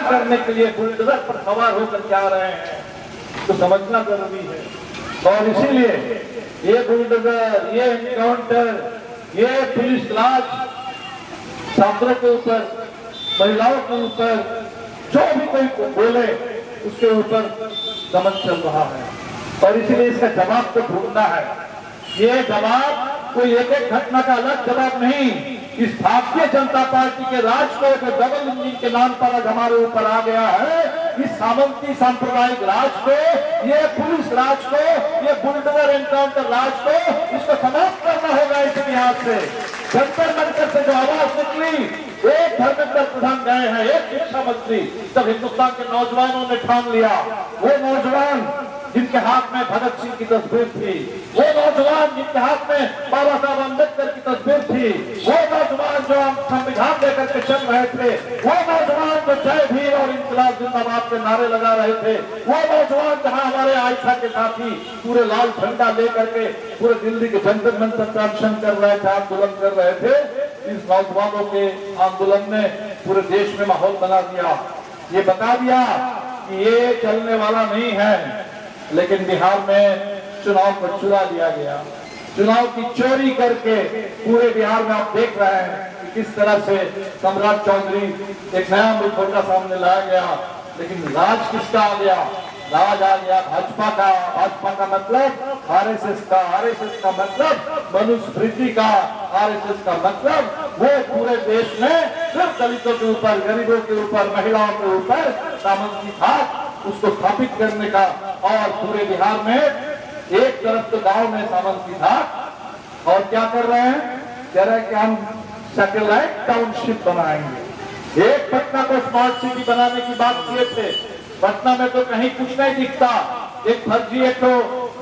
नुकसान करने के लिए बुलडोजर पर सवार होकर जा रहे हैं, तो समझना जरूरी है। और इसीलिए ये बुलडोजर, ये एनकाउंटर, ये पुलिस राज छात्रों के ऊपर, महिलाओं के ऊपर, जो भी कोई बोले उसके ऊपर दमन चल रहा है। और इसीलिए इसका जवाब तो ढूंढना है। ये जवाब कोई एक एक घटना का अलग जवाब नहीं, इस भारतीय जनता पार्टी के राज को जो डबल इंजन के नाम पर आज हमारे ऊपर आ गया है, इस सामंती सांप्रदायिक राज को, ये पुलिस राज को, ये बुलडोजर एनकाउंटर राज को, इसको समाप्त करना होगा इस इतिहास से। जंतर मंतर से जो आवाज निकली, एक धर्मेंद्र प्रधान गए हैं, एक शिक्षा मंत्री, तब हिंदुस्तान के नौजवानों ने ठान लिया, वो नौजवान जिनके हाथ में भगत सिंह की तस्वीर थी, वो नौजवान जिनके हाथ में बाबा साहब अम्बेडकर की तस्वीर थी, वो नौजवान जो हम संविधान लेकर के चल रहे थे, वो नौजवान जो जय भीम और इंकलाब जिंदाबाद के नारे लगा रहे थे, वो नौजवान जहां हमारे आयशा के साथी पूरे लाल झंडा लेकर के पूरे दिल्ली के जंतर मंतर पर अनशन कर रहे थे, आंदोलन कर रहे थे, इस नौजवानों के आंदोलन ने पूरे देश में माहौल बना दिया, ये बता दिया कि ये चलने वाला नहीं है। लेकिन बिहार में चुनाव को चुरा लिया गया, चुनाव की चोरी करके पूरे बिहार में आप देख रहे हैं कि किस तरह से सम्राट चौधरी एक नया मुखौटा सामने लाया गया। लेकिन राज किसका आ गया? राज आ गया भाजपा का। भाजपा का मतलब आरएसएस का, आरएसएस का मतलब मनुस्मृति का, आरएसएस का मतलब वो पूरे देश में सिर्फ दलितों के ऊपर, गरीबों के ऊपर, महिलाओं के ऊपर सामंती था, उसको स्थापित करने का। और पूरे बिहार में एक तरफ तो गांव में सामंती था, और क्या कर रहे हैं? कह रहे हैं कि हम सैटेलाइट टाउनशिप बनाएंगे। एक पटना को स्मार्ट सिटी बनाने की बात किए थे, पटना में तो कहीं कुछ नहीं दिखता। एक फर्जी एक तो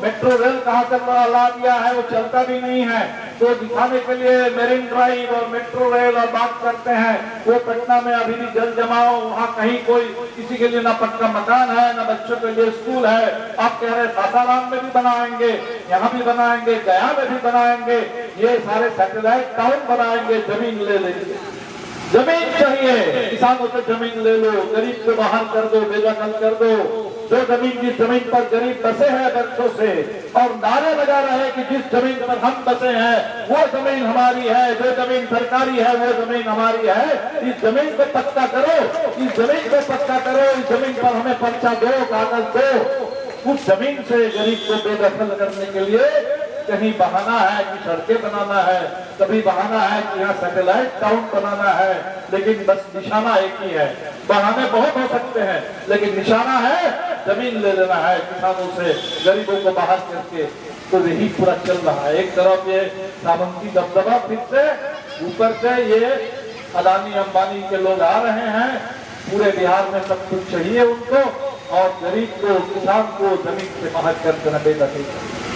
मेट्रो रेल कहाँ से ला दिया है, वो चलता भी नहीं है, तो दिखाने के लिए मेरीन ड्राइव और मेट्रो रेल और बात करते हैं। वो पटना में अभी भी जल जमाओ, वहाँ कहीं कोई किसी के लिए ना पक्का मकान है, ना बच्चों के लिए स्कूल है। आप कह रहे सासाराम में भी बनाएंगे, यहाँ भी बनाएंगे, गया में भी बनाएंगे, ये सारे सैटेलाइट टाउन बनाएंगे। जमीन ले लेंगे, जमीन चाहिए, किसानों से जमीन ले लो, गरीब को बाहर कर दो, बेदखल कर दो। जो जमीन, जिस जमीन पर गरीब बसे हैं बरसों से, और नारे लगा रहे हैं कि जिस जमीन पर हम बसे हैं वो जमीन हमारी है, जो जमीन सरकारी है वो जमीन हमारी है, इस जमीन को पक्का करो, इस जमीन को पक्का करो, इस जमीन पर हमें पर्चा दो, कागज दो। उस जमीन से गरीब को बेदखल करने के लिए कहीं बहाना है कि सड़कें बनाना है, कभी बहाना है कि यहाँ सैटेलाइट टाउन बनाना है, लेकिन बस निशाना एक ही है। बहाने बहुत हो सकते हैं, लेकिन निशाना है जमीन ले लेना है किसानों से, गरीबों को बाहर करके। तो यही पूरा चल रहा है। एक तरफ ये सामंती दबदबा, फिर से ऊपर से ये अदानी अंबानी के लोग आ रहे हैं, पूरे बिहार में सब कुछ चाहिए उनको, और गरीब को, किसान को जमीन से बाहर कर देना बेदखल।